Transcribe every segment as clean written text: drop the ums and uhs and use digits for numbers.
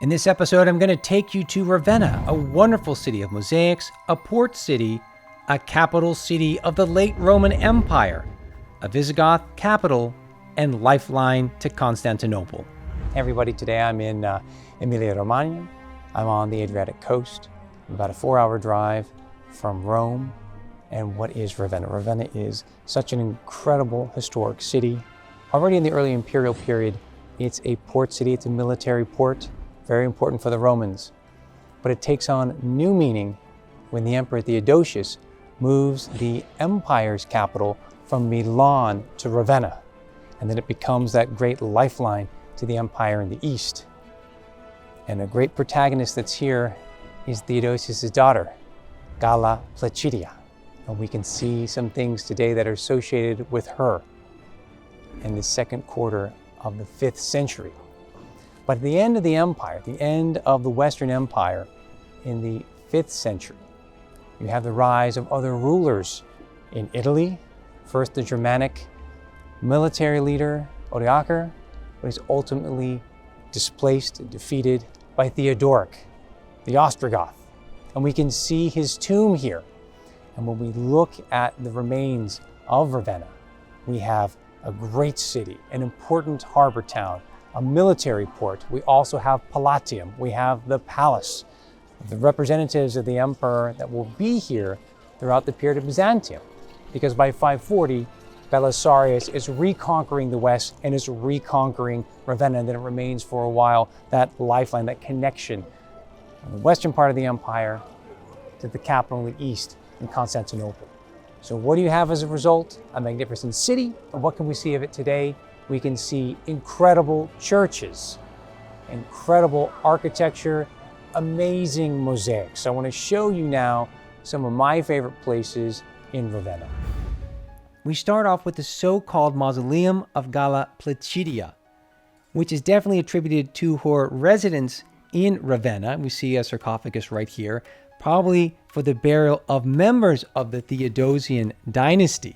In this episode, I'm going to take you to Ravenna, a wonderful city of mosaics, a port city, a capital city of the late Roman Empire, a Visigoth capital, and lifeline to Constantinople. Hey everybody, today I'm in Emilia-Romagna. I'm on the Adriatic coast, about a 4-hour drive from Rome. And what is Ravenna? Ravenna is such an incredible historic city. Already in the early imperial period, it's a port city, it's a military port. Very important for the Romans. But it takes on new meaning when the Emperor Theodosius moves the empire's capital from Milan to Ravenna. And then it becomes that great lifeline to the empire in the east. And a great protagonist that's here is Theodosius' daughter, Galla Placidia. And we can see some things today that are associated with her in the second quarter of the 5th century. But at the end of the empire, the end of the Western Empire in the 5th century, you have the rise of other rulers in Italy. First, the Germanic military leader, Odoacer, but he's ultimately displaced and defeated by Theodoric, the Ostrogoth. And we can see his tomb here. And when we look at the remains of Ravenna, we have a great city, an important harbor town, a military port. We also have Palatium. We have the palace, the representatives of the emperor that will be here throughout the period of Byzantium. Because by 540, Belisarius is reconquering the west and is reconquering Ravenna, and then it remains for a while that lifeline, that connection from the western part of the empire to the capital in the east, in Constantinople. So what do you have as a result? A magnificent city. And what can we see of it today? We can see incredible churches, incredible architecture, amazing mosaics. So I want to show you now some of my favorite places in Ravenna. We start off with the so-called Mausoleum of Galla Placidia, which is definitely attributed to her residence in Ravenna. We see a sarcophagus right here, probably for the burial of members of the Theodosian dynasty.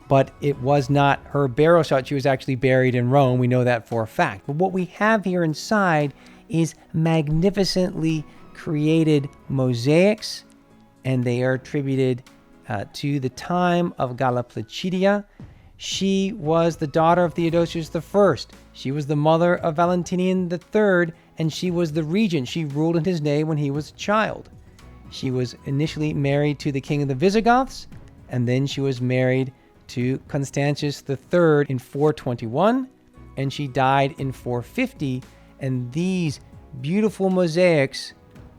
But it was not her burial site. She was actually buried in Rome. We know that for a fact. But what we have here inside is magnificently created mosaics, and they are attributed to the time of Galla Placidia. She was the daughter of Theodosius I. She was the mother of Valentinian III, and she was the regent. She ruled in his name when he was a child. She was initially married to the king of the Visigoths, and then she was married to Constantius III in 421, and she died in 450. And these beautiful mosaics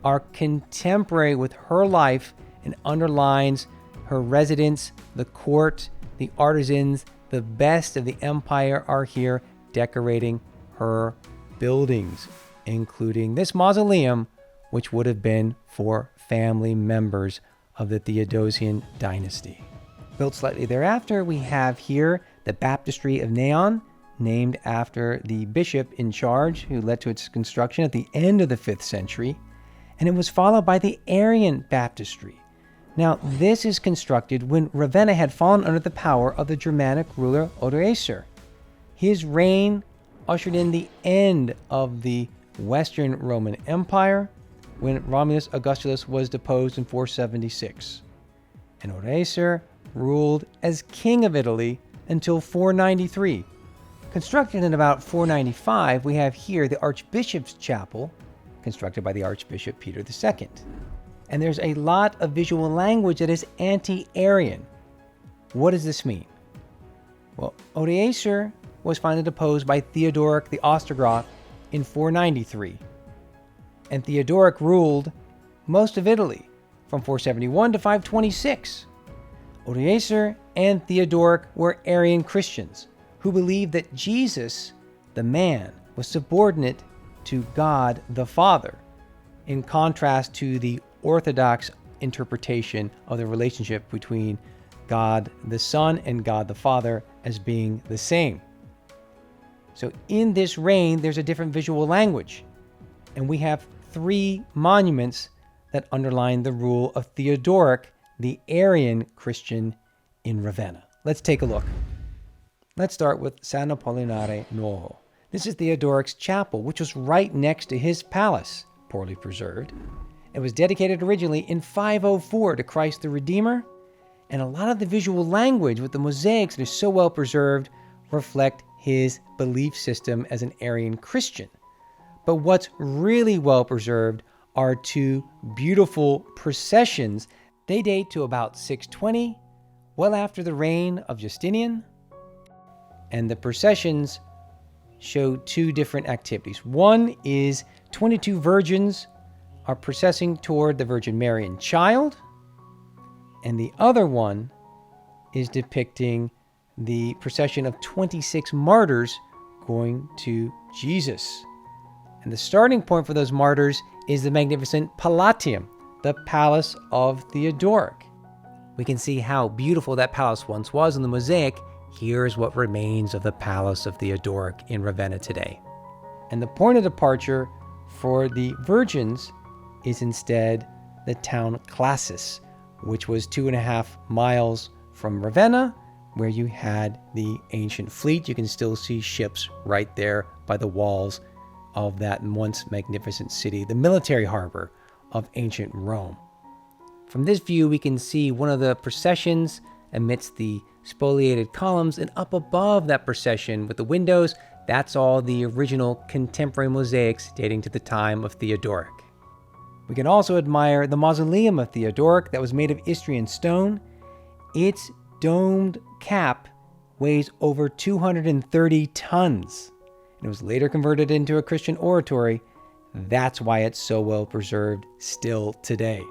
are contemporary with her life and underlines her residence, the court, the artisans, the best of the empire are here decorating her buildings, including this mausoleum, which would have been for family members of the Theodosian dynasty. Built slightly thereafter, we have here the Baptistry of Neon, named after the bishop in charge who led to its construction at the end of the 5th century, and it was followed by the Arian Baptistry. Now, this is constructed when Ravenna had fallen under the power of the Germanic ruler Odoacer. His reign ushered in the end of the Western Roman Empire when Romulus Augustulus was deposed in 476. And Odoacer ruled as king of Italy until 493. Constructed in about 495, we have here the Archbishop's Chapel, constructed by the Archbishop Peter II. And there's a lot of visual language that is anti-Arian. What does this mean? Well, Odoacer was finally deposed by Theodoric the Ostrogoth in 493. And Theodoric ruled most of Italy from 471 to 526. Odoacer and Theodoric were Arian Christians who believed that Jesus, the man, was subordinate to God the Father, in contrast to the Orthodox interpretation of the relationship between God the Son and God the Father as being the same. So in this reign, there's a different visual language, and we have 3 monuments that underline the rule of Theodoric, the Arian Christian in Ravenna. Let's take a look. Let's start with Sant'Apollinare Nuovo. This is Theodoric's chapel, which was right next to his palace, poorly preserved. It was dedicated originally in 504 to Christ the Redeemer, and a lot of the visual language with the mosaics that are so well preserved reflect his belief system as an Arian Christian. But what's really well preserved are two beautiful processions. They date to about 620, well after the reign of Justinian, and the processions show two different activities. One is 22 virgins are processing toward the Virgin Mary and Child, and the other one is depicting the procession of 26 martyrs going to Jesus. And the starting point for those martyrs is the magnificent Palatium, the palace of Theodoric. We can see how beautiful that palace once was in the mosaic. Here's what remains of the palace of Theodoric in Ravenna today. And the point of departure for the virgins is instead the town Classe, which was 2.5 miles from Ravenna, where you had the ancient fleet. You can still see ships right there by the walls of that once magnificent city, the military harbor of ancient Rome. From this view, we can see one of the processions amidst the spoliated columns, and up above that procession with the windows, that's all the original contemporary mosaics dating to the time of Theodoric. We can also admire the Mausoleum of Theodoric that was made of Istrian stone. Its domed cap weighs over 230 tons. And it was later converted into a Christian oratory. That's why it's so well preserved still today.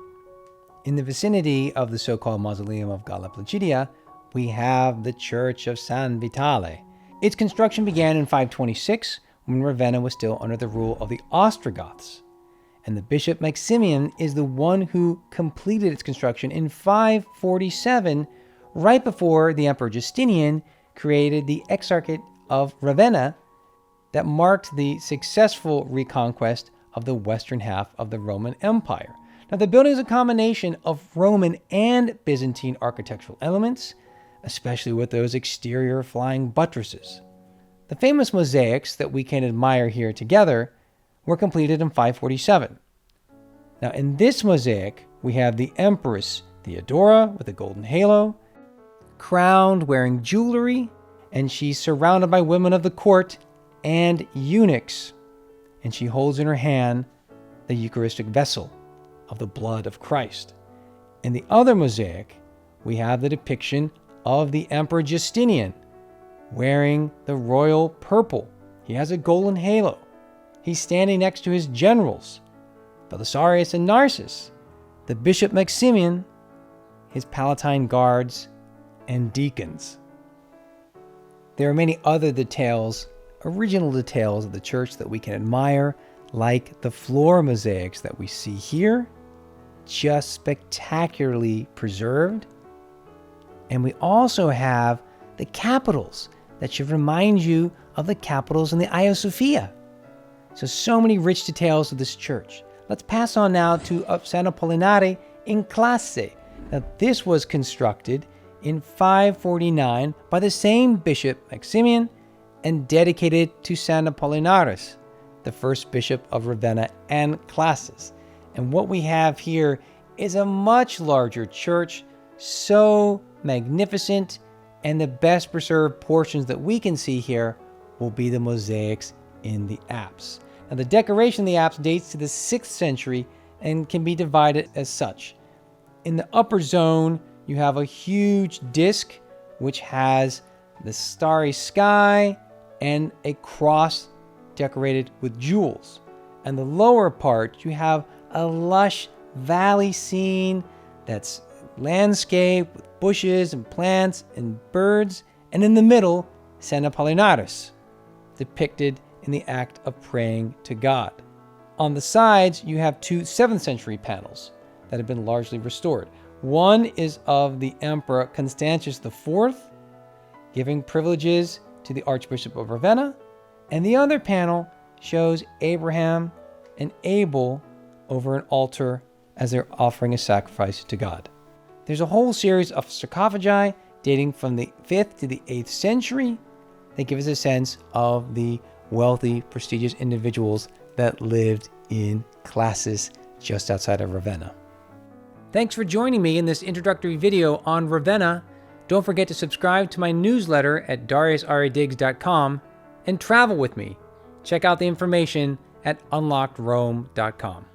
In the vicinity of the so-called Mausoleum of Galla Placidia, we have the Church of San Vitale. Its construction began in 526, when Ravenna was still under the rule of the Ostrogoths. And the Bishop Maximian is the one who completed its construction in 547, right before the Emperor Justinian created the Exarchate of Ravenna that marked the successful reconquest of the western half of the Roman Empire. Now, the building is a combination of Roman and Byzantine architectural elements, especially with those exterior flying buttresses. The famous mosaics that we can admire here together were completed in 547. Now, in this mosaic, we have the Empress Theodora with a golden halo, crowned, wearing jewelry, and she's surrounded by women of the court and eunuchs, and she holds in her hand the Eucharistic vessel of the blood of Christ. In the other mosaic, we have the depiction of the Emperor Justinian wearing the royal purple. He has a golden halo. He's standing next to his generals, Belisarius and Narcissus, the Bishop Maximian, his Palatine guards, and deacons. There are many other details, original details of the church that we can admire, like the floor mosaics that we see here, just spectacularly preserved. And we also have the capitals that should remind you of the capitals in the Hagia Sophia. So many rich details of this church. Let's pass on now to Sant'Apollinare in Classe. Now, this was constructed in 549 by the same Bishop Maximian and dedicated to Sant'Apollinaris, the first bishop of Ravenna and Classes. And what we have here is a much larger church, so magnificent, and the best preserved portions that we can see here will be the mosaics in the apse. Now, the decoration of the apse dates to the 6th century and can be divided as such. In the upper zone, you have a huge disc which has the starry sky and a cross decorated with jewels. And the lower part, you have a lush valley scene that's landscape with bushes and plants and birds. And in the middle, Sant'Apollinaris, depicted in the act of praying to God. On the sides, you have two 7th century panels that have been largely restored. One is of the Emperor Constantius IV, giving privileges to the Archbishop of Ravenna, and the other panel shows Abraham and Abel over an altar as they're offering a sacrifice to God. There's a whole series of sarcophagi dating from the 5th to the 8th century that give us a sense of the wealthy, prestigious individuals that lived in Classis just outside of Ravenna. Thanks for joining me in this introductory video on Ravenna. Don't forget to subscribe to my newsletter at dariusradigs.com and travel with me. Check out the information at unlockedrome.com.